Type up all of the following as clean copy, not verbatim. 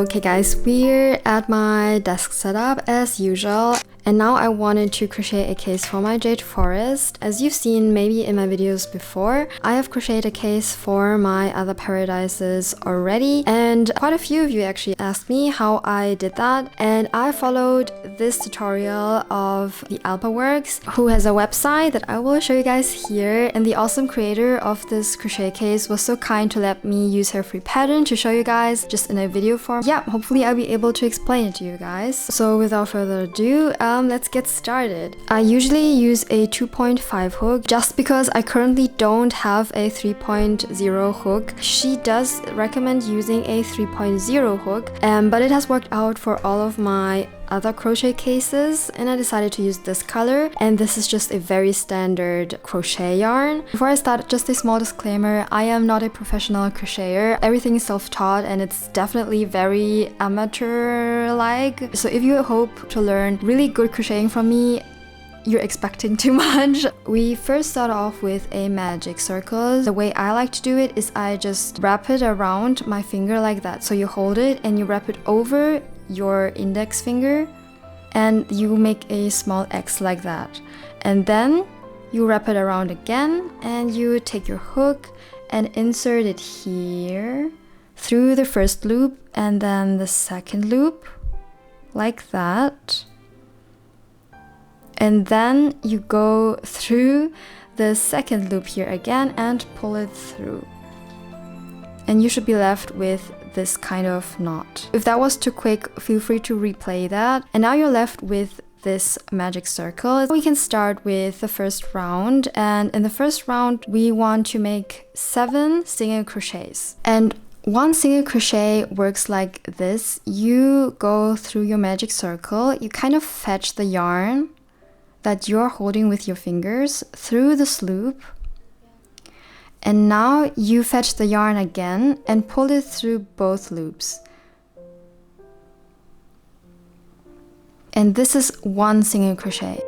Okay guys, we're at my desk setup as usual, and now I wanted to crochet a case for my jade forest. As you've seen maybe in my videos before, I have crocheted a case for my other paradises already, and quite a few of you actually asked me how I did that, and I followed this tutorial of TheAlpaWorks, who has a website that I will show you guys here, and the awesome creator of this crochet case was so kind to let me use her free pattern to show you guys just in a video form. Yeah, hopefully I'll be able to explain it to you guys. So without further ado, let's get started. I usually use a 2.5 hook just because I currently don't have a 3.0 hook. She does recommend using a 3.0 hook, but it has worked out for all of my other crochet cases, and I decided to use this color, and this is just a very standard crochet yarn. Before I start, just a small disclaimer, I am not a professional crocheter. Everything is self-taught and it's definitely very amateur-like. So if you hope to learn really good crocheting from me, you're expecting too much. We first start off with a magic circle. The way I like to do it is I just wrap it around my finger like that. So you hold it and you wrap it over your index finger and you make a small X like that, and then you wrap it around again and you take your hook and insert it here through the first loop and then the second loop like that, and then you go through the second loop here again and pull it through, and you should be left with this kind of knot. If that was too quick, feel free to replay that. And now you're left with this magic circle. We can start with the first round, and in the first round we want to make 7 single crochets, and one single crochet works like this. You go through your magic circle, you kind of fetch the yarn that you're holding with your fingers through this loop, and now you fetch the yarn again and pull it through both loops. And this is one single crochet.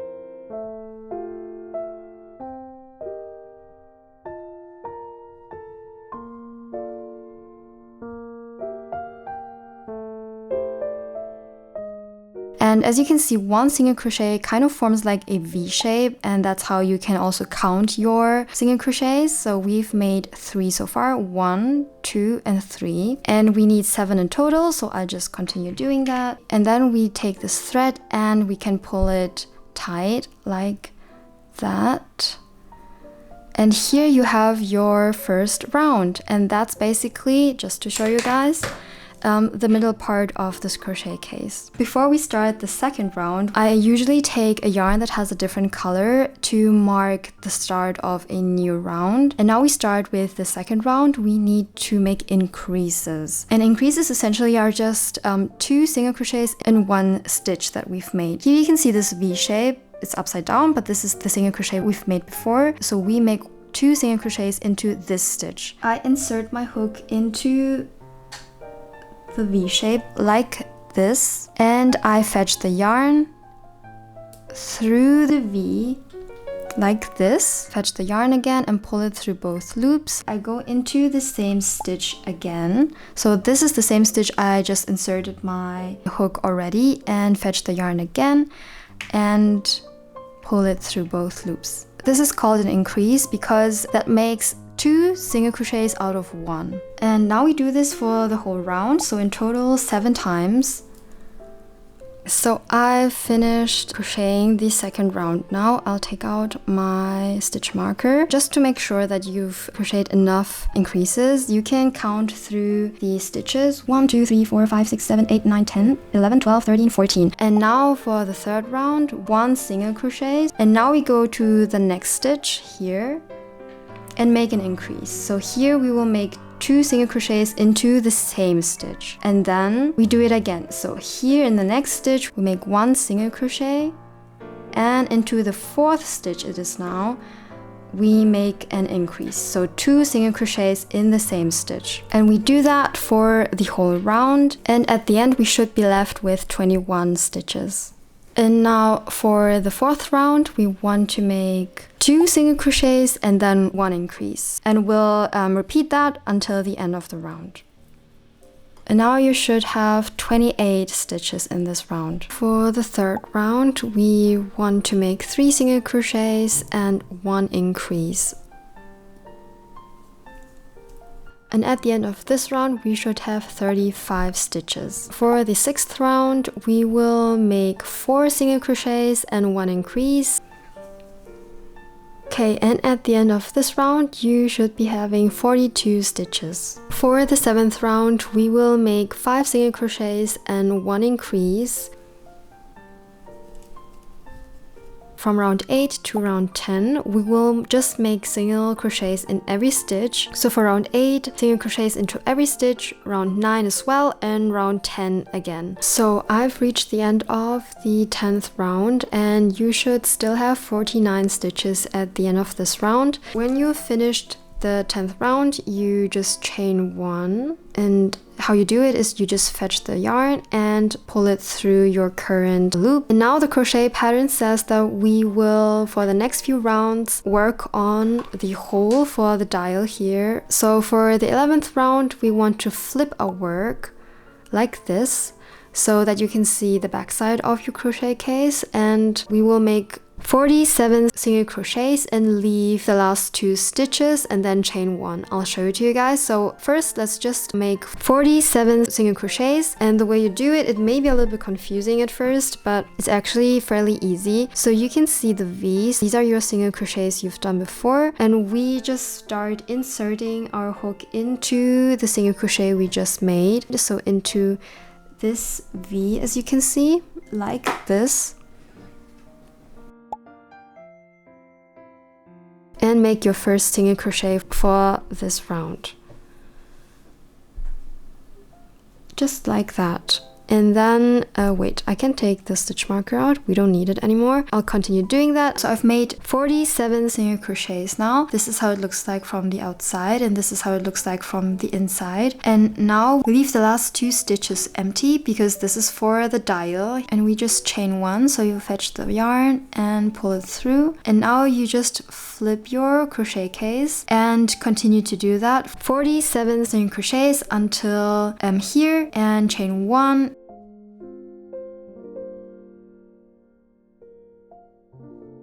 And as you can see, one single crochet kind of forms like a V shape, and that's how you can also count your single crochets. So we've made 3 so far, 1, 2, and 3, and we need 7 in total, so I'll just continue doing that. And then we take this thread and we can pull it tight like that. And here you have your first round, and that's basically, just to show you guys, the middle part of this crochet case. Before we start the second round, I usually take a yarn that has a different color to mark the start of a new round. And now we start with the second round. We need to make increases. And increases essentially are just 2 single crochets in 1 stitch that we've made. Here you can see this V shape. It's upside down, but this is the single crochet we've made before. So we make 2 single crochets into this stitch. I insert my hook into the V shape like this, and I fetch the yarn through the V like this, fetch the yarn again and pull it through both loops. I go into the same stitch again, so this is the same stitch I just inserted my hook already, and fetch the yarn again and pull it through both loops. This is called an increase because that makes 2 single crochets out of 1. And now we do this for the whole round, so in total 7 times. So I've finished crocheting the second round. Now I'll take out my stitch marker just to make sure that you've crocheted enough increases. You can count through the stitches: 1, 2, 3, 4, 5, 6, 7, 8, 9, 10, 11, 12, 13, 14. And now for the third round, 1 single crochet. And now we go to the next stitch here and make an increase. So here we will make 2 single crochets into the same stitch, and then we do it again. So here in the next stitch we make 1 single crochet, and into the 4th stitch it is now, we make an increase. So 2 single crochets in the same stitch, and we do that for the whole round, and at the end we should be left with 21 stitches. And now for the 4th round we want to make 2 single crochets and then 1 increase, and we'll repeat that until the end of the round. And now you should have 28 stitches in this round. For the third round, we want to make 3 single crochets and 1 increase. And at the end of this round, we should have 35 stitches. For the 6th round, we will make 4 single crochets and 1 increase. Okay, and at the end of this round, you should be having 42 stitches. For the 7th round, we will make 5 single crochets and 1 increase. From round 8 to round 10, we will just make single crochets in every stitch. So for round 8, single crochets into every stitch, round 9 as well, and round 10 again. So I've reached the end of the 10th round, and you should still have 49 stitches at the end of this round. When you've finished the 10th round, you just chain 1, and how you do it is you just fetch the yarn and pull it through your current loop. And now the crochet pattern says that we will, for the next few rounds, work on the hole for the dial here. So for the 11th round, we want to flip our work like this so that you can see the backside of your crochet case, and we will make 47 single crochets and leave the last 2 stitches and then chain 1. I'll show it to you guys. So first, let's just make 47 single crochets, and the way you do it, it may be a little bit confusing at first, but it's actually fairly easy. So you can see the V's. These are your single crochets you've done before, and we just start inserting our hook into the single crochet we just made. So into this V, as you can see, like this. And make your first single crochet for this round. Just like that. And then, wait, I can take the stitch marker out. We don't need it anymore. I'll continue doing that. So I've made 47 single crochets now. This is how it looks like from the outside, and this is how it looks like from the inside. And now we leave the last 2 stitches empty because this is for the dial, and we just chain 1. So you fetch the yarn and pull it through. And now you just flip your crochet case and continue to do that. 47 single crochets until here, and chain 1.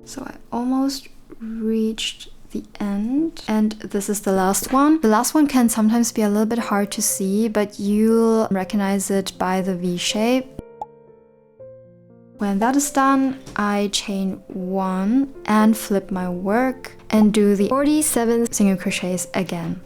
So I almost reached the end, and this is the last one. The last one can sometimes be a little bit hard to see, but you'll recognize it by the V shape. When that is done, I chain 1 and flip my work and do the 47 single crochets again.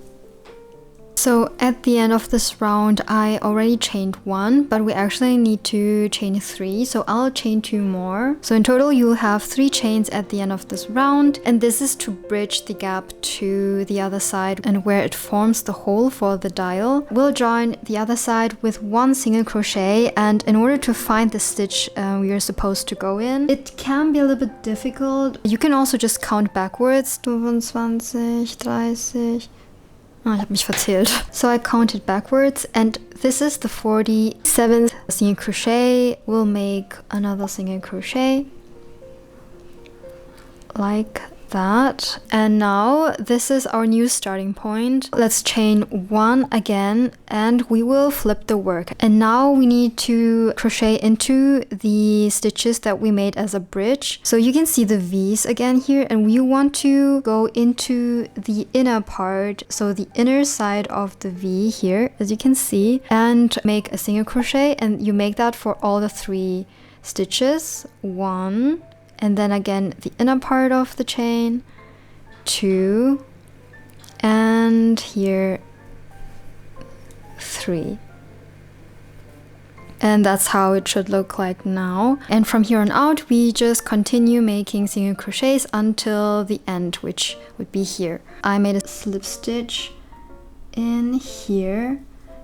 So at the end of this round, I already chained 1, but we actually need to chain 3, so I'll chain 2 more. So in total, you'll have 3 chains at the end of this round, and this is to bridge the gap to the other side and where it forms the hole for the dial. We'll join the other side with 1 single crochet, and in order to find the stitch we are supposed to go in, it can be a little bit difficult. You can also just count backwards. 25, 30... Oh, ich habe mich verzählt. So I counted backwards, and this is the 47th single crochet. We'll make another single crochet like that. And now this is our new starting point. Let's chain 1 again, and we will flip the work. And now we need to crochet into the stitches that we made as a bridge. So you can see the V's again here, and we want to go into the inner part, so the inner side of the V here, as you can see, and make a single crochet, and you make that for all the 3 stitches. 1, and then again the inner part of the chain, 2, and here 3. And that's how it should look like now. And from here on out, we just continue making single crochets until the end, which would be here. I made a slip stitch in here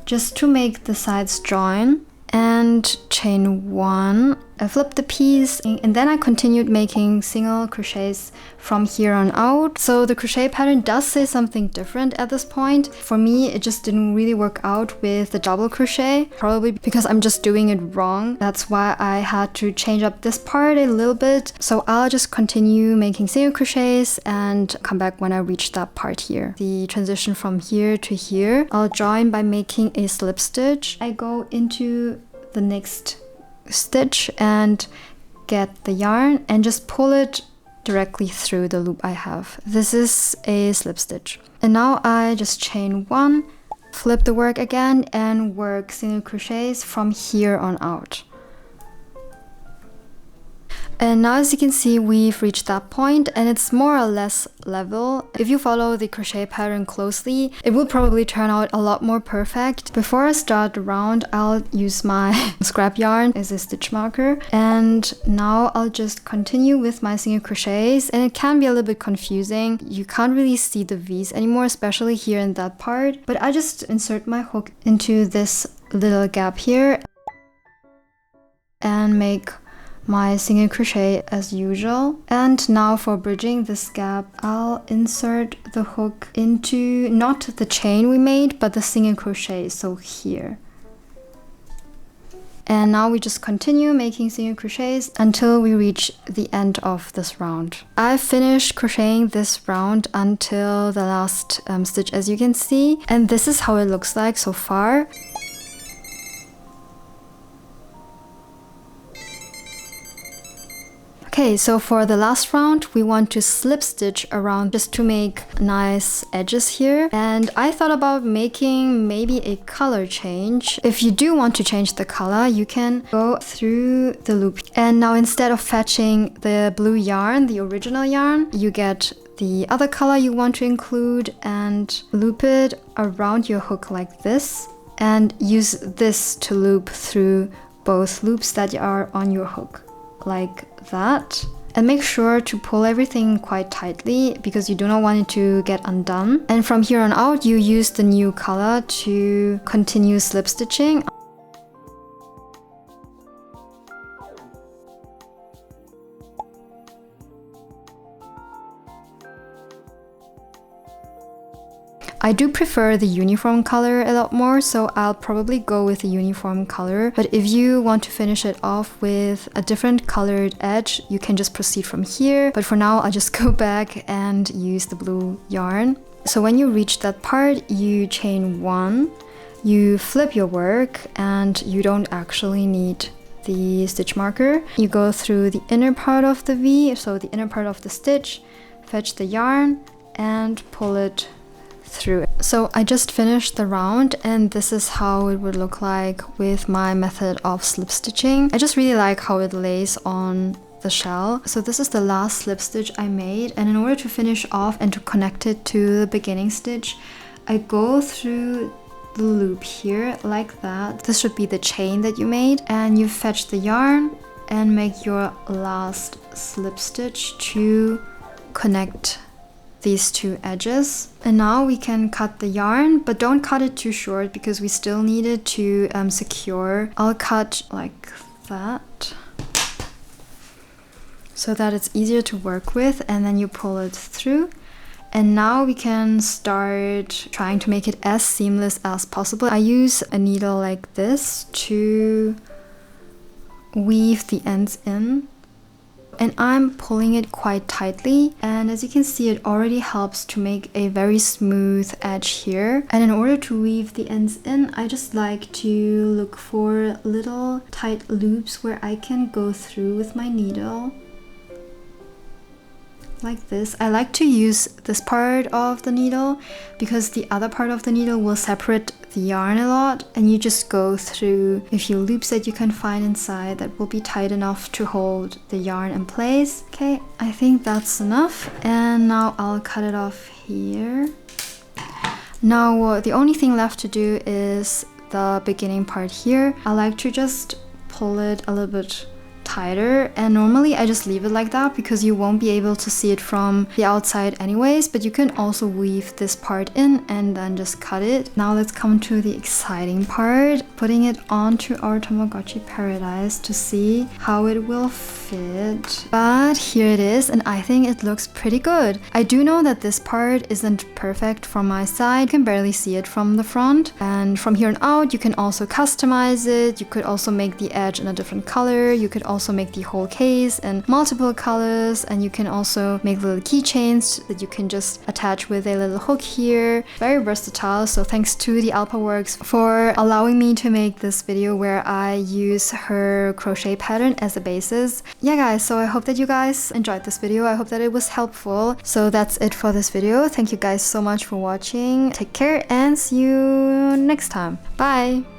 just to make the sides join, and chain 1 I flipped the piece, and then I continued making single crochets from here on out. So the crochet pattern does say something different at this point. For me, it just didn't really work out with the double crochet, probably because I'm just doing it wrong. That's why I had to change up this part a little bit. So I'll just continue making single crochets and come back when I reach that part here. The transition from here to here, I'll join by making a slip stitch. I go into the next stitch and get the yarn and just pull it directly through the loop I have. This is a slip stitch. And now I just chain one, flip the work again, and work single crochets from here on out. And now, as you can see, we've reached that point and it's more or less level. If you follow the crochet pattern closely, it will probably turn out a lot more perfect. Before I start the round, I'll use my scrap yarn as a stitch marker. And now I'll just continue with my single crochets, and it can be a little bit confusing. You can't really see the V's anymore, especially here in that part. But I just insert my hook into this little gap here and make my single crochet as usual. And now for bridging this gap, I'll insert the hook into not the chain we made, but the single crochet, so here. And now we just continue making single crochets until we reach the end of this round. I've finished crocheting this round until the last stitch, as you can see, and this is how it looks like so far. Okay, so for the last round, we want to slip stitch around just to make nice edges here. And I thought about making maybe a color change. If you do want to change the color, you can go through the loop. And now instead of fetching the blue yarn, the original yarn, you get the other color you want to include and loop it around your hook like this. And use this to loop through both loops that are on your hook, like that. And make sure to pull everything quite tightly because you do not want it to get undone. And from here on out, you use the new color to continue slip stitching. I do prefer the uniform color a lot more, so I'll probably go with the uniform color. But if you want to finish it off with a different colored edge, you can just proceed from here. But for now, I'll just go back and use the blue yarn. So when you reach that part, you chain one, you flip your work, and you don't actually need the stitch marker. You go through the inner part of the V, so the inner part of the stitch, fetch the yarn, and pull it through it. So I just finished the round, and this is how it would look like with my method of slip stitching. I just really like how it lays on the shell. So this is the last slip stitch I made, and in order to finish off and to connect it to the beginning stitch, I go through the loop here like that. This should be the chain that you made, and you fetch the yarn and make your last slip stitch to connect these two edges. And now we can cut the yarn, but don't cut it too short because we still need it to secure. I'll cut like that so that it's easier to work with, and then you pull it through. And now we can start trying to make it as seamless as possible. I use a needle like this to weave the ends in, and I'm pulling it quite tightly, and as you can see, it already helps to make a very smooth edge here. And in order to weave the ends in, I just like to look for little tight loops where I can go through with my needle like this. I like to use this part of the needle because the other part of the needle will separate the yarn a lot, and you just go through a few loops that you can find inside that will be tight enough to hold the yarn in place. Okay, I think that's enough, and now I'll cut it off here. Now the only thing left to do is the beginning part here. I like to just pull it a little bit tighter, and normally I just leave it like that because you won't be able to see it from the outside anyways, but you can also weave this part in and then just cut it. Now let's come to the exciting part, putting it onto our Tamagotchi Paradise to see how it will fit. But here it is, and I think it looks pretty good. I do know that this part isn't perfect from my side. You can barely see it from the front, and from here on out you can also customize it. You could also make the edge in a different color. You could also make the whole case in multiple colors, and you can also make little keychains that you can just attach with a little hook here. Very versatile. So thanks to TheAlpaWorks for allowing me to make this video where I use her crochet pattern as a basis. Yeah guys, so I hope that you guys enjoyed this video. I hope that it was helpful. So that's it for this video. Thank you guys so much for watching. Take care and see you next time. Bye!